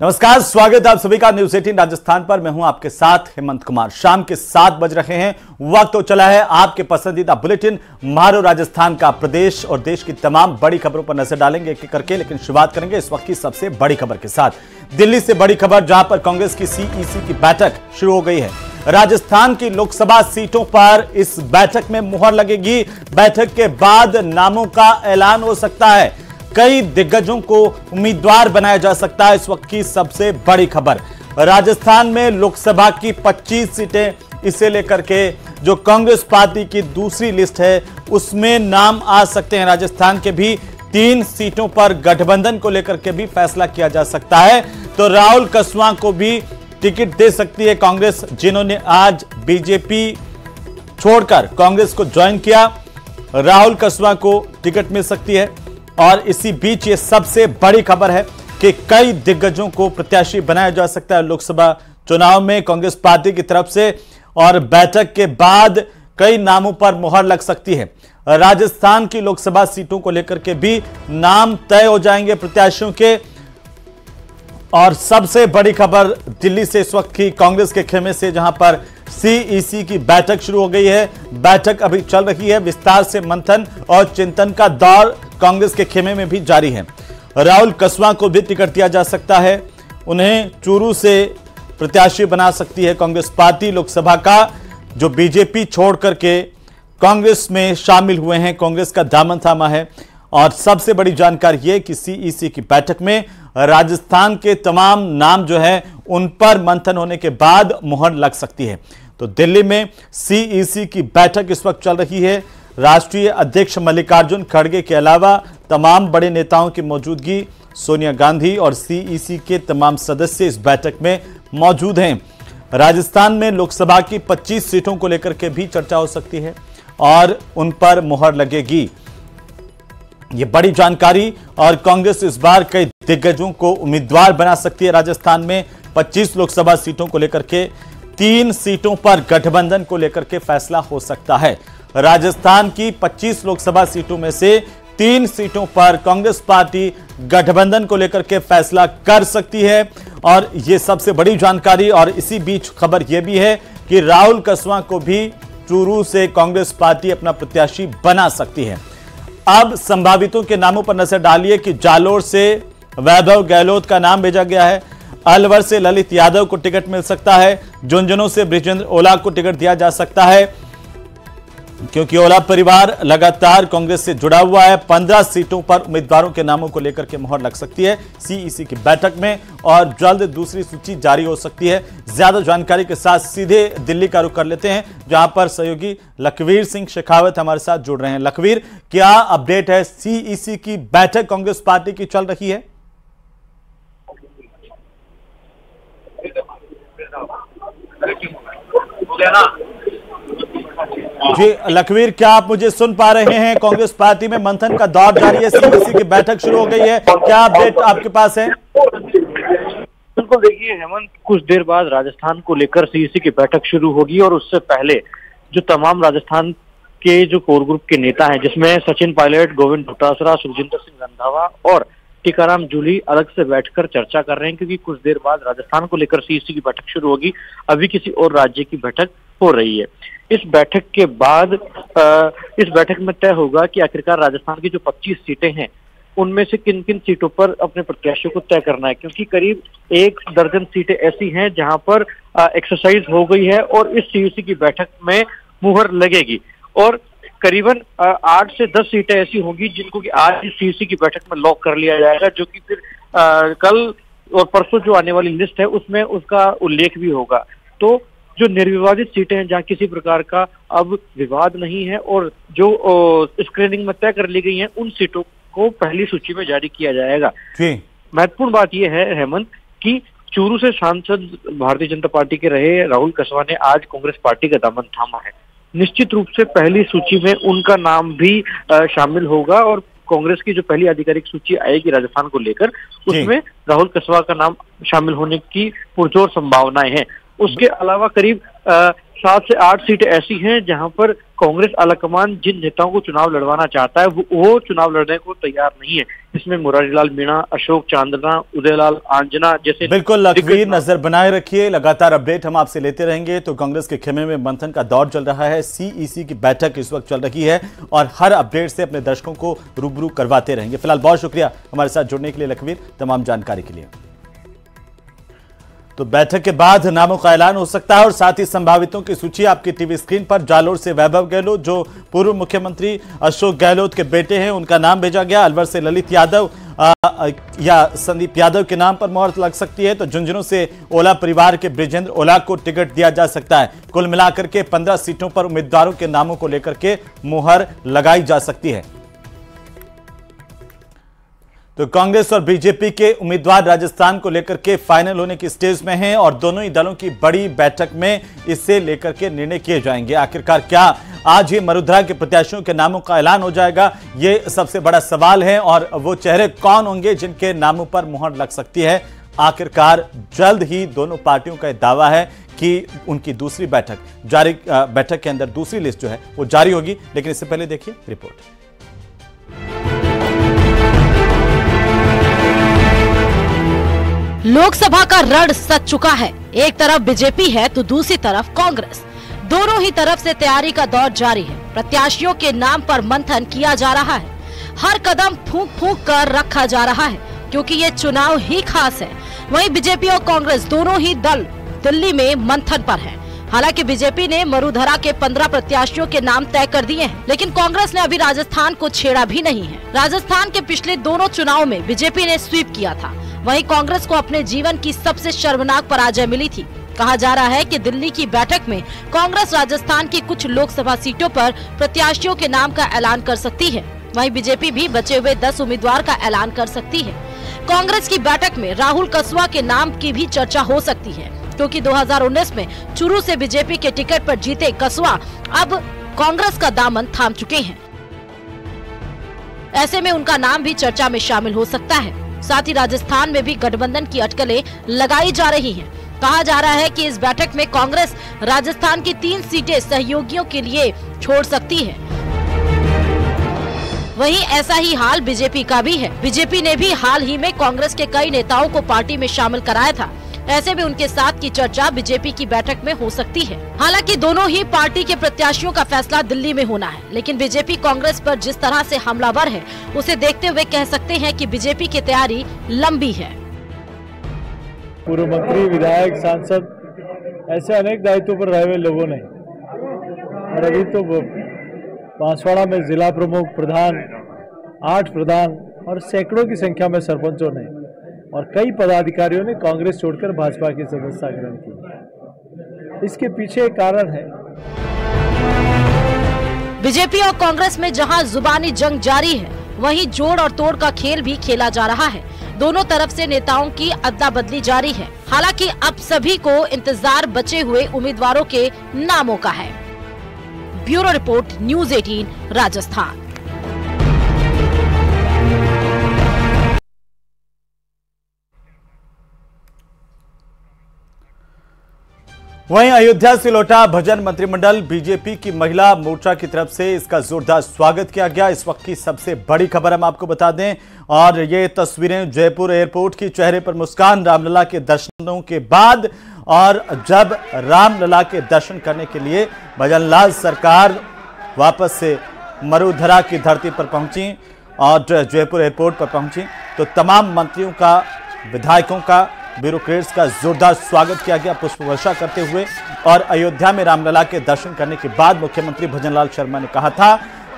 नमस्कार, स्वागत है आप सभी का न्यूज 18 राजस्थान पर। मैं हूं आपके साथ हेमंत कुमार। शाम के 7 बज रहे हैं, वक्त तो चला है आपके पसंदीदा बुलेटिन मारो राजस्थान का। प्रदेश और देश की तमाम बड़ी खबरों पर नजर डालेंगे एक एक करके, लेकिन शुरुआत करेंगे इस वक्त की सबसे बड़ी खबर के साथ। दिल्ली से बड़ी खबर, जहां पर कांग्रेस की सीईसी की बैठक शुरू हो गई है। राजस्थान की लोकसभा सीटों पर इस बैठक में मुहर लगेगी। बैठक के बाद नामों का ऐलान हो सकता है। कई दिग्गजों को उम्मीदवार बनाया जा सकता है। इस वक्त की सबसे बड़ी खबर, राजस्थान में लोकसभा की 25 सीटें, इसे लेकर के जो कांग्रेस पार्टी की दूसरी लिस्ट है उसमें नाम आ सकते हैं। राजस्थान के भी 3 सीटों पर गठबंधन को लेकर के भी फैसला किया जा सकता है। तो राहुल कसवां को भी टिकट दे सकती है कांग्रेस, जिन्होंने आज बीजेपी छोड़कर कांग्रेस को ज्वाइन किया। राहुल कसवां को टिकट मिल सकती है। और इसी बीच ये सबसे बड़ी खबर है कि कई दिग्गजों को प्रत्याशी बनाया जा सकता है लोकसभा चुनाव में कांग्रेस पार्टी की तरफ से। और बैठक के बाद कई नामों पर मुहर लग सकती है। राजस्थान की लोकसभा सीटों को लेकर के भी नाम तय हो जाएंगे प्रत्याशियों के। और सबसे बड़ी खबर दिल्ली से इस वक्त की कांग्रेस के खेमे से, जहां पर सीईसी की बैठक शुरू हो गई है। बैठक अभी चल रही है, विस्तार से मंथन और चिंतन का दौर कांग्रेस के खेमे में भी जारी है। राहुल कसवां को भी टिकट दिया जा सकता है, उन्हें चूरू से प्रत्याशी बना सकती है कांग्रेस पार्टी लोकसभा का, जो बीजेपी छोड़ करके कांग्रेस में शामिल हुए हैं, कांग्रेस का दामन थामा है। और सबसे बड़ी जानकारी यह कि सीईसी की बैठक में राजस्थान के तमाम नाम जो है उन पर मंथन होने के बाद मुहर लग सकती है। तो दिल्ली में सीईसी की बैठक इस वक्त चल रही है। राष्ट्रीय अध्यक्ष मल्लिकार्जुन खड़गे के अलावा तमाम बड़े नेताओं की मौजूदगी, सोनिया गांधी और सीईसी के तमाम सदस्य इस बैठक में मौजूद हैं। राजस्थान में लोकसभा की 25 सीटों को लेकर के भी चर्चा हो सकती है और उन पर मुहर लगेगी। ये बड़ी जानकारी। और कांग्रेस इस बार कई दिग्गजों को उम्मीदवार बना सकती है। राजस्थान में 25 लोकसभा सीटों को लेकर के 3 सीटों पर गठबंधन को लेकर के फैसला हो सकता है। राजस्थान की 25 लोकसभा सीटों में से 3 सीटों पर कांग्रेस पार्टी गठबंधन को लेकर के फैसला कर सकती है। और यह सबसे बड़ी जानकारी। और इसी बीच खबर यह भी है कि राहुल कसवां को भी चूरू से कांग्रेस पार्टी अपना प्रत्याशी बना सकती है। अब संभावितों के नामों पर नजर डालिए कि जालोर से वैभव गहलोत का नाम भेजा गया है। अलवर से ललित यादव को टिकट मिल सकता है। झुंझुनू से बृजेंद्र ओला को टिकट दिया जा सकता है, क्योंकि ओला परिवार लगातार कांग्रेस से जुड़ा हुआ है। 15 सीटों पर उम्मीदवारों के नामों को लेकर के मुहर लग सकती है सीईसी की बैठक में, और जल्द दूसरी सूची जारी हो सकती है। ज्यादा जानकारी के साथ सीधे दिल्ली का रुख कर लेते हैं, जहां पर सहयोगी लखवीर सिंह शेखावत हमारे साथ जुड़ रहे हैं। लखवीर, क्या अपडेट है? सीईसी की बैठक कांग्रेस पार्टी की चल रही है। जी लखवीर, क्या आप मुझे सुन पा रहे हैं? कांग्रेस पार्टी में मंथन का दौर जारी है, सीईसी की बैठक शुरू हो गई है, क्या अपडेट आपके पास है? बिल्कुल, देखिए हेमंत, कुछ देर बाद राजस्थान को लेकर सीईसी की बैठक शुरू होगी। और उससे पहले जो तमाम राजस्थान के जो कोर ग्रुप के नेता हैं, जिसमें सचिन पायलट, गोविंद डोटासरा, सुखजिंदर सिंह रंधावा और टीकाराम जूली अलग से बैठकर चर्चा कर रहे हैं, क्योंकि कुछ देर बाद राजस्थान को लेकर सीईसी की बैठक शुरू होगी। अभी किसी और राज्य की बैठक हो रही है। इस बैठक के बाद इस बैठक में तय होगा कि आखिरकार राजस्थान की जो 25 सीटें हैं उनमें से किन किन सीटों पर अपने प्रत्याशियों को तय करना है, क्योंकि करीब 1 दर्जन सीटें ऐसी हैं जहां पर एक्सरसाइज हो गई है और इस सीईसी की बैठक में मुहर लगेगी। और करीबन 8 से 10 सीटें ऐसी होंगी जिनको कि आज इस सीईसी की बैठक में लॉक कर लिया जाएगा, जो कि फिर कल और परसों जो आने वाली लिस्ट है उसमें उसका उल्लेख भी होगा। तो जो निर्विवादित सीटें हैं, जहां किसी प्रकार का अब विवाद नहीं है और जो स्क्रीनिंग में तय कर ली गई हैं, उन सीटों को पहली सूची में जारी किया जाएगा। महत्वपूर्ण बात यह है हेमंत कि चूरू से सांसद भारतीय जनता पार्टी के रहे राहुल कसवां ने आज कांग्रेस पार्टी का दामन थामा है। निश्चित रूप से पहली सूची में उनका नाम भी शामिल होगा। और कांग्रेस की जो पहली आधिकारिक सूची आएगी राजस्थान को लेकर, उसमें राहुल कसवां का नाम शामिल होने की पुरजोर संभावनाएं हैं। उसके अलावा करीब 7 से 8 सीटें ऐसी हैं जहां पर कांग्रेस आलाकमान जिन नेताओं को चुनाव लड़वाना चाहता है वो चुनाव लड़ने को तैयार नहीं है। इसमें मुरारीलाल मीणा, अशोक चांदना, उदयलाल आंजना जैसे। बिल्कुल लखवीर, नजर बनाए रखिए, लगातार अपडेट हम आपसे लेते रहेंगे। तो कांग्रेस के खेमे में मंथन का दौर चल रहा है, सीईसी की बैठक इस वक्त चल रही है और हर अपडेट से अपने दर्शकों को रूबरू करवाते रहेंगे। फिलहाल बहुत शुक्रिया हमारे साथ जुड़ने के लिए लखवीर, तमाम जानकारी के लिए। तो बैठक के बाद नामों का ऐलान हो सकता है और साथ ही संभावितों की सूची आपकी टीवी स्क्रीन पर। जालोर से वैभव गहलोत जो पूर्व मुख्यमंत्री अशोक गहलोत के बेटे हैं, उनका नाम भेजा गया। अलवर से ललित यादव या संदीप यादव के नाम पर मोहर लग सकती है। तो झुंझुनू से ओला परिवार के बृजेंद्र ओला को टिकट दिया जा सकता है। कुल मिलाकर के 15 सीटों पर उम्मीदवारों के नामों को लेकर के मोहर लगाई जा सकती है। तो कांग्रेस और बीजेपी के उम्मीदवार राजस्थान को लेकर के फाइनल होने की स्टेज में हैं और दोनों ही दलों की बड़ी बैठक में इससे लेकर के निर्णय किए जाएंगे। आखिरकार क्या आज ही मरुधरा के प्रत्याशियों के नामों का ऐलान हो जाएगा, ये सबसे बड़ा सवाल है। और वो चेहरे कौन होंगे जिनके नामों पर मुहर लग सकती है। आखिरकार जल्द ही दोनों पार्टियों का दावा है कि उनकी दूसरी बैठक के अंदर दूसरी लिस्ट जो है वो जारी होगी। लेकिन इससे पहले देखिए रिपोर्ट। लोकसभा का रण सज चुका है। एक तरफ बीजेपी है तो दूसरी तरफ कांग्रेस। दोनों ही तरफ से तैयारी का दौर जारी है। प्रत्याशियों के नाम पर मंथन किया जा रहा है। हर कदम फूंक फूंक कर रखा जा रहा है क्योंकि ये चुनाव ही खास है। वहीं बीजेपी और कांग्रेस दोनों ही दल दिल्ली में मंथन पर है। हालांकि बीजेपी ने मरुधरा के 15 प्रत्याशियों के नाम तय कर दिए हैं, लेकिन कांग्रेस ने अभी राजस्थान को छेड़ा भी नहीं है। राजस्थान के पिछले दोनों चुनाव में बीजेपी ने स्वीप किया था। वहीं कांग्रेस को अपने जीवन की सबसे शर्मनाक पराजय मिली थी। कहा जा रहा है कि दिल्ली की बैठक में कांग्रेस राजस्थान की कुछ लोकसभा सीटों पर प्रत्याशियों के नाम का ऐलान कर सकती है। वहीं बीजेपी भी बचे हुए 10 उम्मीदवार का ऐलान कर सकती है। कांग्रेस की बैठक में राहुल कसवा के नाम की भी चर्चा हो सकती है क्योंकि 2019 में चुरू से बीजेपी के टिकट पर जीते कसवा अब कांग्रेस का दामन थाम चुके हैं। ऐसे में उनका नाम भी चर्चा में शामिल हो सकता है। साथ ही राजस्थान में भी गठबंधन की अटकलें लगाई जा रही हैं। कहा जा रहा है कि इस बैठक में कांग्रेस राजस्थान की 3 सीटें सहयोगियों के लिए छोड़ सकती है। वहीं ऐसा ही हाल बीजेपी का भी है। बीजेपी ने भी हाल ही में कांग्रेस के कई नेताओं को पार्टी में शामिल कराया था। ऐसे में उनके साथ की चर्चा बीजेपी की बैठक में हो सकती है। हालांकि दोनों ही पार्टी के प्रत्याशियों का फैसला दिल्ली में होना है, लेकिन बीजेपी कांग्रेस पर जिस तरह से हमलावर है उसे देखते हुए कह सकते हैं कि बीजेपी की तैयारी लंबी है। पूर्व मंत्री, विधायक, सांसद ऐसे अनेक दायित्वों पर रहे हुए लोगों ने, और अभी तो बांसवाड़ा में जिला प्रमुख, प्रधान, 8 प्रधान और सैकड़ों की संख्या में सरपंचों ने और कई पदाधिकारियों ने कांग्रेस छोड़कर भाजपा की सदस्यता ग्रहण की। इसके पीछे एक कारण है। बीजेपी और कांग्रेस में जहां जुबानी जंग जारी है, वहीं जोड़ और तोड़ का खेल भी खेला जा रहा है। दोनों तरफ से नेताओं की अदला बदली जारी है। हालांकि अब सभी को इंतजार बचे हुए उम्मीदवारों के नामों का है। Bureau report, news 18 Rajasthan. वहीं अयोध्या से लौटा भजन मंत्रिमंडल, बीजेपी की महिला मोर्चा की तरफ से इसका जोरदार स्वागत किया गया। इस वक्त की सबसे बड़ी खबर हम आपको बता दें, और ये तस्वीरें जयपुर एयरपोर्ट की, चेहरे पर मुस्कान रामलला के दर्शनों के बाद। और जब रामलला के दर्शन करने के लिए भजनलाल सरकार वापस से मरुधरा की धरती पर पहुंची और जयपुर एयरपोर्ट पर पहुंची, तो तमाम मंत्रियों का, विधायकों का, ब्यूरोक्रेट्स का जोरदार स्वागत किया गया पुष्प वर्षा करते हुए। और अयोध्या में रामलला के दर्शन करने के बाद मुख्यमंत्री भजनलाल शर्मा ने कहा था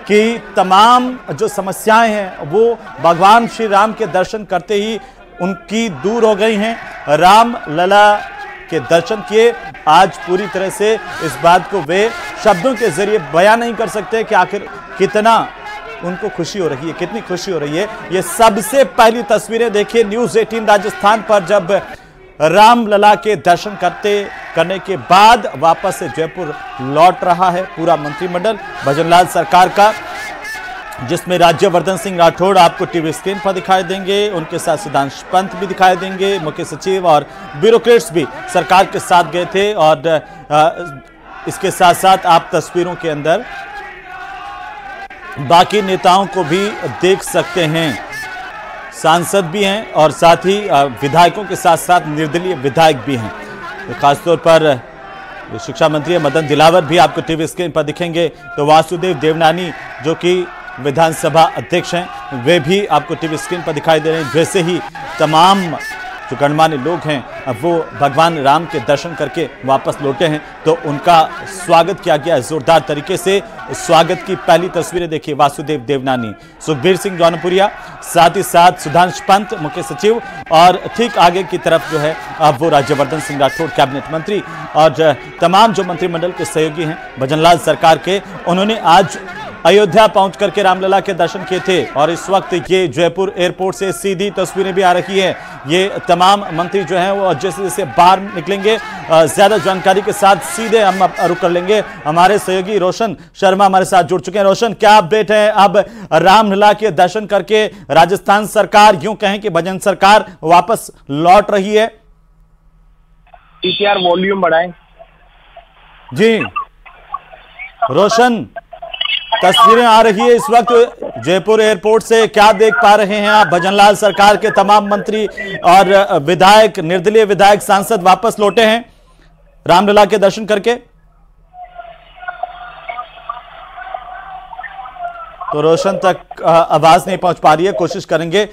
कि तमाम जो समस्याएं हैं वो भगवान श्री राम के दर्शन करते ही उनकी दूर हो गई हैं। रामलला के दर्शन किए। आज पूरी तरह से इस बात को वे शब्दों के जरिए बयान नहीं कर सकते कि आखिर कितना उनको खुशी हो रही है, कितनी खुशी हो रही है। ये सबसे पहली तस्वीरें देखिए न्यूज़ 18 राजस्थान पर, जब रामलला के दर्शन करने के बाद वापस से जयपुर लौट रहा है पूरा मंत्रिमंडल भजनलाल सरकार का, जिसमें राज्यवर्धन सिंह राठौड़ आपको टीवी स्क्रीन पर दिखाई देंगे। उनके साथ सुधांशु पंत भी दिखाई देंगे। मुख्य सचिव और ब्यूरोक्रेट्स भी सरकार के साथ गए थे और इसके साथ साथ आप तस्वीरों के अंदर बाकी नेताओं को भी देख सकते हैं। सांसद भी हैं और साथ ही विधायकों के साथ साथ निर्दलीय विधायक भी हैं। तो खासतौर पर शिक्षा मंत्री मदन दिलावर भी आपको टीवी स्क्रीन पर दिखेंगे। तो वासुदेव देवनानी जो कि विधानसभा अध्यक्ष हैं, वे भी आपको टीवी स्क्रीन पर दिखाई दे रहे हैं। जैसे ही तमाम जो गणमान्य लोग हैं अब वो भगवान राम के दर्शन करके वापस लौटे हैं, तो उनका स्वागत किया गया जोरदार तरीके से। स्वागत की पहली तस्वीरें देखिए, वासुदेव देवनानी, सुखबीर सिंह जौनपुरिया, साथ ही साथ सुधांशु पंत मुख्य सचिव, और ठीक आगे की तरफ जो है अब वो राज्यवर्धन सिंह राठौड़ कैबिनेट मंत्री और तमाम जो मंत्रिमंडल के सहयोगी हैं भजनलाल सरकार के, उन्होंने आज अयोध्या पहुंच करके रामलला के दर्शन किए थे। और इस वक्त ये जयपुर एयरपोर्ट से सीधी तस्वीरें भी आ रही है। ये तमाम मंत्री जो हैं वो जैसे जैसे बाहर निकलेंगे ज्यादा जानकारी के साथ सीधे हम रुक कर लेंगे। हमारे सहयोगी रोशन शर्मा हमारे साथ जुड़ चुके हैं। रोशन, क्या अपडेट है? अब रामलला के दर्शन करके राजस्थान सरकार, यूं कहें कि भजन सरकार वापस लौट रही है। पीटीआर वॉल्यूम बढ़ाएं। जी रोशन, तस्वीरें आ रही है इस वक्त जयपुर एयरपोर्ट से, क्या देख पा रहे हैं आप? भजनलाल सरकार के तमाम मंत्री और विधायक, निर्दलीय विधायक, सांसद वापस लौटे हैं रामलला के दर्शन करके। तो रोशन तक आवाज नहीं पहुंच पा रही है, कोशिश करेंगे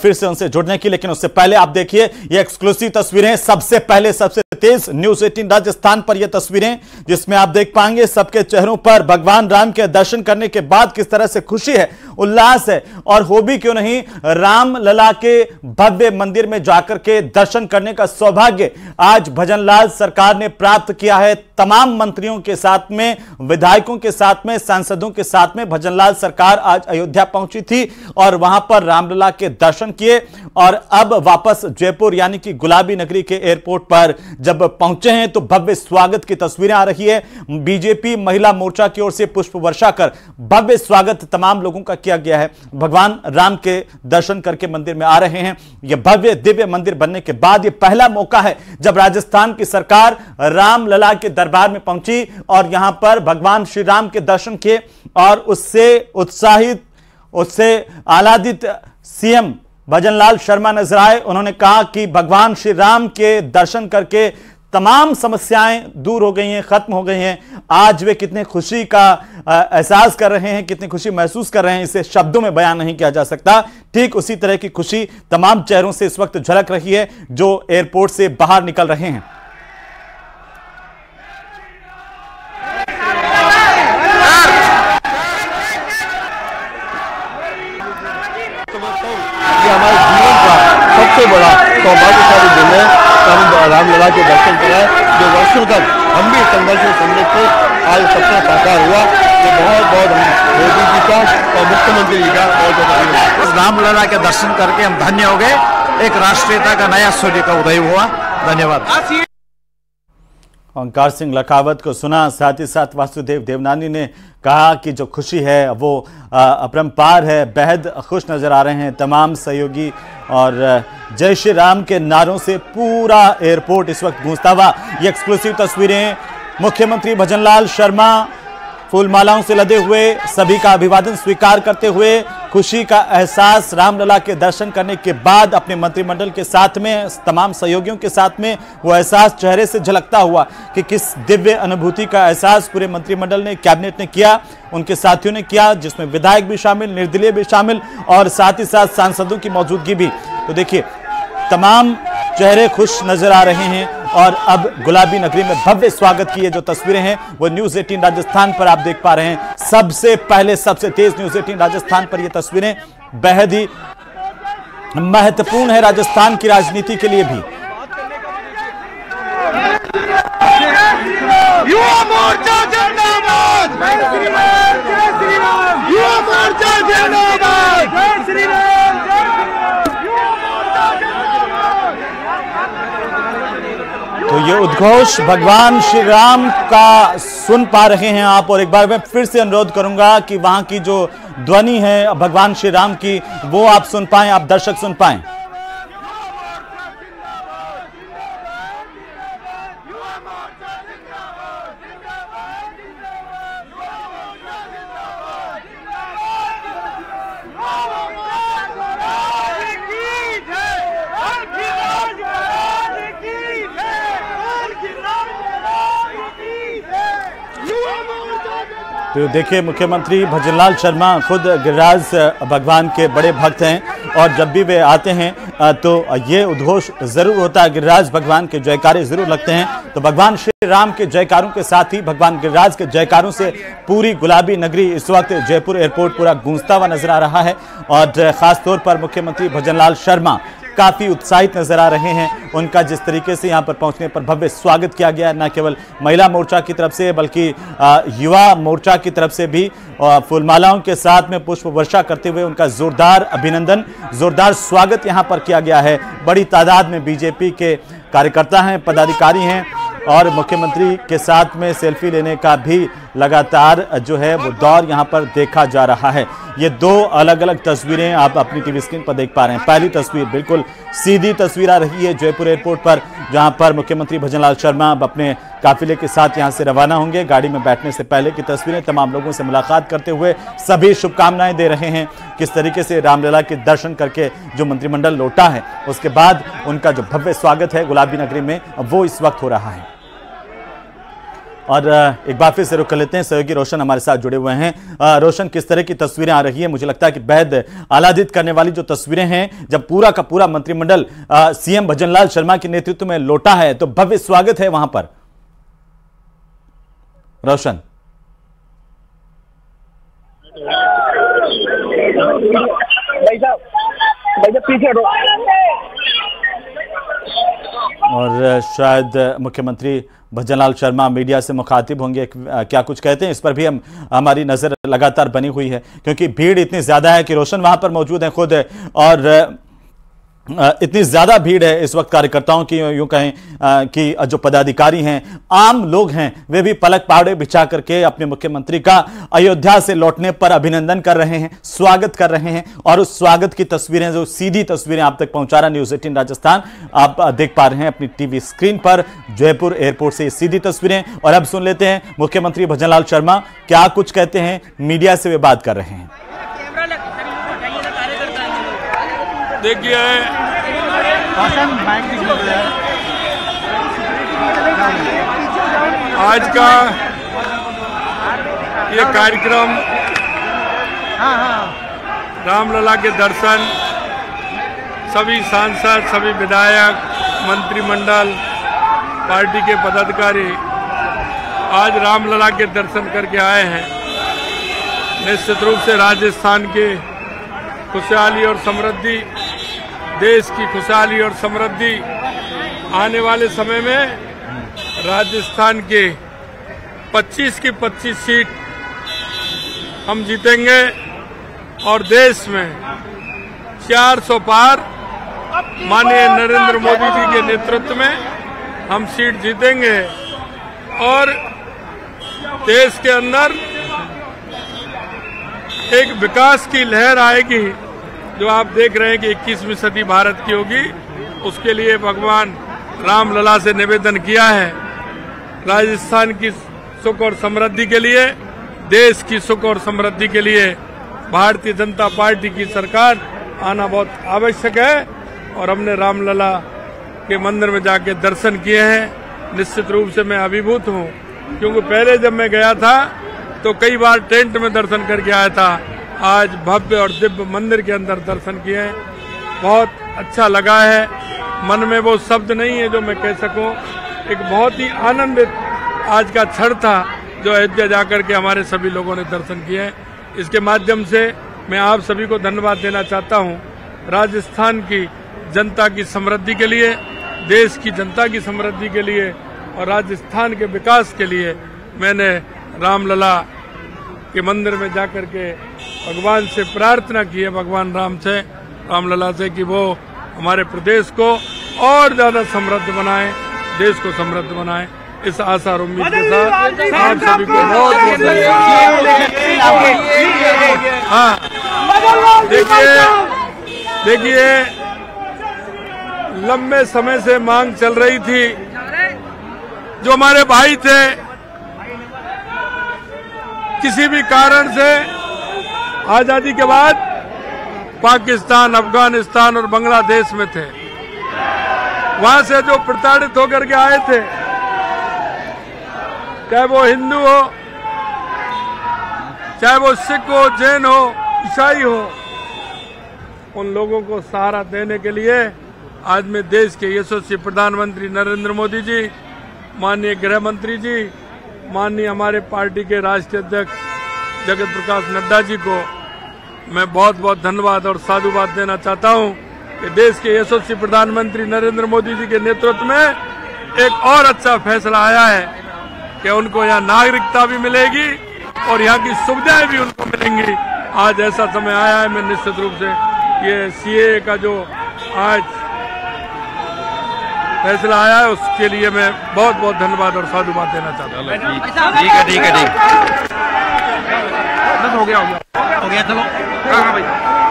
फिर से उनसे जुड़ने की, लेकिन उससे पहले आप देखिए ये एक्सक्लूसिव तस्वीरें। सबसे पहले सबसे तेज न्यूज 18 राजस्थान पर ये तस्वीरें, जिसमें आप देख पाएंगे सबके चेहरों पर भगवान राम के दर्शन करने के बाद किस तरह से खुशी है, उल्लास है। और हो भी क्यों नहीं, रामलला के भव्य मंदिर में जाकर के दर्शन करने का सौभाग्य आज भजनलाल सरकार ने प्राप्त किया है। तमाम मंत्रियों के साथ में, विधायकों के साथ में, सांसदों के साथ में भजनलाल सरकार आज अयोध्या पहुंची थी और वहां पर रामलला के दर्शन किए और अब वापस जयपुर यानी कि गुलाबी नगरी के एयरपोर्ट पर जब पहुंचे हैं तो भव्य स्वागत की तस्वीरें आ रही है। बीजेपी महिला मोर्चा की ओर से पुष्प वर्षा कर भव्य स्वागत तमाम लोगों का किया गया है। भगवान राम के दर्शन करके मंदिर में आ रहे हैं। यह भव्य दिव्य मंदिर बनने के बाद यह पहला मौका है जब राजस्थान की सरकार रामलला के दरबार में पहुंची और यहां पर भगवान श्री राम के दर्शन किए और उससे उत्साहित, उससे आह्लादित सीएम भजनलाल शर्मा नजर आए। उन्होंने कहा कि भगवान श्री राम के दर्शन करके तमाम समस्याएं दूर हो गई हैं, खत्म हो गई हैं। आज वे कितने खुशी का एहसास कर रहे हैं, कितनी खुशी महसूस कर रहे हैं, इसे शब्दों में बयान नहीं किया जा सकता। ठीक उसी तरह की खुशी तमाम चेहरों से इस वक्त झलक रही है जो एयरपोर्ट से बाहर निकल रहे हैं। हमारे जीवन का सबसे बड़ा सौभाग्यशाली दिन है। हम रामलला के दर्शन कराए, जो वर्षों तक हम भी संघर्ष में सम्मिलित थे, आज सपना साकार हुआ। तो बहुत बहुत हम मोदी जी का और मुख्यमंत्री जी का बहुत बहुत रामलला के दर्शन करके हम धन्य हो गए। एक राष्ट्रीयता का नया सूर्य का उदय हुआ। धन्यवाद। ओंकार सिंह लखावत को सुना, साथ ही साथ वासुदेव देवनानी ने कहा कि जो खुशी है वो अपरंपार है, बेहद खुश नजर आ रहे हैं तमाम सहयोगी और जय श्री राम के नारों से पूरा एयरपोर्ट इस वक्त गूंजता हुआ। ये एक्सक्लूसिव तस्वीरें, मुख्यमंत्री भजनलाल शर्मा फूल मालाओं से लदे हुए सभी का अभिवादन स्वीकार करते हुए खुशी का एहसास रामलला के दर्शन करने के बाद अपने मंत्रिमंडल के साथ में, तमाम सहयोगियों के साथ में वो एहसास चेहरे से झलकता हुआ कि किस दिव्य अनुभूति का एहसास पूरे मंत्रिमंडल ने, कैबिनेट ने किया, उनके साथियों ने किया, जिसमें विधायक भी शामिल, निर्दलीय भी शामिल और साथ ही साथ सांसदों की मौजूदगी भी। तो देखिए तमाम चेहरे खुश नजर आ रहे हैं और अब गुलाबी नगरी में भव्य स्वागत की ये जो तस्वीरें हैं वो न्यूज 18 राजस्थान पर आप देख पा रहे हैं। सबसे पहले सबसे तेज न्यूज 18 राजस्थान पर ये तस्वीरें बेहद ही महत्वपूर्ण है राजस्थान की राजनीति के लिए भी। युवा मोर्चा जिंदाबाद, जय श्री राम, जय श्री राम। युवा मोर्चा जिंदाबाद, जय श्री राम, जय श्री राम। युवा मोर्चा जिंदाबाद। तो ये उद्घोष भगवान श्री राम का सुन पा रहे हैं आप। और एक बार मैं फिर से अनुरोध करूंगा कि वहां की जो ध्वनि है भगवान श्री राम की वो आप सुन पाएं, आप दर्शक सुन पाएं। तो देखिए, मुख्यमंत्री भजनलाल शर्मा खुद गिरिराज भगवान के बड़े भक्त हैं और जब भी वे आते हैं तो ये उद्घोष जरूर होता है, गिरिराज भगवान के जयकारे जरूर लगते हैं। तो भगवान श्री राम के जयकारों के साथ ही भगवान गिरिराज के जयकारों से पूरी गुलाबी नगरी इस वक्त जयपुर एयरपोर्ट पूरा गूंजता हुआ नजर आ रहा है और खास तौर पर मुख्यमंत्री भजनलाल शर्मा काफी उत्साहित नजर आ रहे हैं। उनका जिस तरीके से यहां पर पहुंचने पर भव्य स्वागत किया गया, न केवल महिला मोर्चा की तरफ से बल्कि युवा मोर्चा की तरफ से भी फूलमालाओं के साथ में पुष्प वर्षा करते हुए उनका जोरदार अभिनंदन, जोरदार स्वागत यहां पर किया गया है। बड़ी तादाद में बीजेपी के कार्यकर्ता हैं, पदाधिकारी हैं और मुख्यमंत्री के साथ में सेल्फी लेने का भी लगातार जो है वो दौर यहां पर देखा जा रहा है। ये दो अलग अलग तस्वीरें आप अपनी टीवी स्क्रीन पर देख पा रहे हैं। पहली तस्वीर बिल्कुल सीधी तस्वीर आ रही है जयपुर एयरपोर्ट पर, जहां पर मुख्यमंत्री भजनलाल शर्मा अब अपने काफिले के साथ यहां से रवाना होंगे। गाड़ी में बैठने से पहले की तस्वीरें, तमाम लोगों से मुलाकात करते हुए सभी शुभकामनाएं दे रहे हैं। किस तरीके से रामलला के दर्शन करके जो मंत्रिमंडल लौटा है उसके बाद उनका जो भव्य स्वागत है गुलाबी नगरी में वो इस वक्त हो रहा है। और एक बार फिर से रुक कर लेते हैं, सहयोगी रोशन हमारे साथ जुड़े हुए हैं। रोशन, किस तरह की तस्वीरें आ रही है? मुझे लगता है कि बेहद आह्लादित करने वाली जो तस्वीरें हैं, जब पूरा का पूरा मंत्रिमंडल सीएम भजनलाल शर्मा के नेतृत्व में लौटा है तो भव्य स्वागत है वहां पर। रोशन, और शायद मुख्यमंत्री भजनलाल शर्मा मीडिया से मुखातिब होंगे, क्या कुछ कहते हैं इस पर भी हमारी नजर लगातार बनी हुई है, क्योंकि भीड़ इतनी ज्यादा है कि रोशन वहां पर मौजूद है खुद और इतनी ज्यादा भीड़ है इस वक्त कार्यकर्ताओं की, यूं कहें कि जो पदाधिकारी हैं, आम लोग हैं, वे भी पलक पहाड़े बिछा करके अपने मुख्यमंत्री का अयोध्या से लौटने पर अभिनंदन कर रहे हैं, स्वागत कर रहे हैं। और उस स्वागत की तस्वीरें, जो सीधी तस्वीरें आप तक पहुंचा रहा न्यूज़ 18 राजस्थान, आप देख पा रहे हैं अपनी टीवी स्क्रीन पर जयपुर एयरपोर्ट से सीधी तस्वीरें। और अब सुन लेते हैं मुख्यमंत्री भजनलाल शर्मा क्या कुछ कहते हैं, मीडिया से वे बात कर रहे हैं। देखिए, आज का ये कार्यक्रम रामलला के दर्शन, सभी सांसद, सभी विधायक, मंत्रिमंडल, पार्टी के पदाधिकारी आज रामलला के दर्शन करके आए हैं। निश्चित रूप से राजस्थान के खुशहाली और समृद्धि, देश की खुशहाली और समृद्धि आने वाले समय में राजस्थान के 25 की 25 सीट हम जीतेंगे और देश में 400 पार माननीय नरेंद्र मोदी जी के नेतृत्व में हम सीट जीतेंगे और देश के अंदर एक विकास की लहर आएगी जो आप देख रहे हैं कि 21वीं सदी भारत की होगी। उसके लिए भगवान रामलला से निवेदन किया है। राजस्थान की सुख और समृद्धि के लिए, देश की सुख और समृद्धि के लिए भारतीय जनता पार्टी की सरकार आना बहुत आवश्यक है और हमने रामलला के मंदिर में जाके दर्शन किए हैं। निश्चित रूप से मैं अभिभूत हूँ, क्योंकि पहले जब मैं गया था तो कई बार टेंट में दर्शन करके आया था, आज भव्य और दिव्य मंदिर के अंदर दर्शन किए हैं। बहुत अच्छा लगा है, मन में वो शब्द नहीं है जो मैं कह सकूं। एक बहुत ही आनंदित आज का क्षण था जो अयोध्या जाकर के हमारे सभी लोगों ने दर्शन किए हैं। इसके माध्यम से मैं आप सभी को धन्यवाद देना चाहता हूं। राजस्थान की जनता की समृद्धि के लिए, देश की जनता की समृद्धि के लिए और राजस्थान के विकास के लिए मैंने रामलला के मंदिर में जाकर के भगवान से प्रार्थना की है, भगवान रामलला से कि वो हमारे प्रदेश को और ज्यादा समृद्ध बनाएं, देश को समृद्ध बनाएं। इस आशा और उम्मीद के साथ आप सभी को बहुत बहुत हाँ, देखिए लंबे समय से मांग चल रही थी, जो हमारे भाई थे किसी भी कारण से आजादी के बाद पाकिस्तान, अफगानिस्तान और बांग्लादेश में थे, वहां से जो प्रताड़ित होकर के आए थे, चाहे वो हिंदू हो, चाहे वो सिख हो, जैन हो, ईसाई हो, उन लोगों को सहारा देने के लिए आज मैं देश के यशस्वी प्रधानमंत्री नरेंद्र मोदी जी, माननीय गृह मंत्री जी, माननीय हमारे पार्टी के राष्ट्रीय अध्यक्ष जगत प्रकाश नड्डा जी को मैं बहुत बहुत धन्यवाद और साधुवाद देना चाहता हूं कि देश के यशस्वी प्रधानमंत्री नरेंद्र मोदी जी के नेतृत्व में एक और अच्छा फैसला आया है कि उनको यहाँ नागरिकता भी मिलेगी और यहाँ की सुविधाएं भी उनको मिलेंगी। आज ऐसा समय आया है, मैं निश्चित रूप से ये सीएए का जो आज फैसला आया है उसके लिए मैं बहुत बहुत धन्यवाद और साधुवाद देना चाहता हूँ। ठीक है हो गया चलो।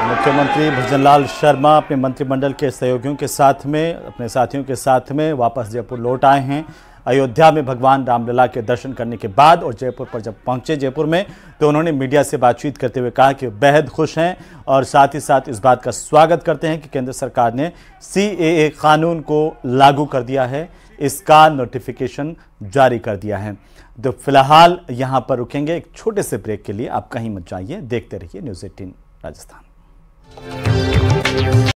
मुख्यमंत्री भजनलाल शर्मा अपने मंत्रिमंडल के सहयोगियों के साथ में, अपने साथियों के साथ में वापस जयपुर लौट आए हैं। अयोध्या में भगवान रामलला के दर्शन करने के बाद और जयपुर पर जब पहुंचे जयपुर में, तो उन्होंने मीडिया से बातचीत करते हुए कहा कि बेहद खुश हैं और साथ ही साथ इस बात का स्वागत करते हैं कि केंद्र सरकार ने सीएए कानून को लागू कर दिया है, इसका नोटिफिकेशन जारी कर दिया है। तो फिलहाल यहां पर रुकेंगे एक छोटे से ब्रेक के लिए, आप कहीं मत जाइए, देखते रहिए न्यूज़ 18 राजस्थान।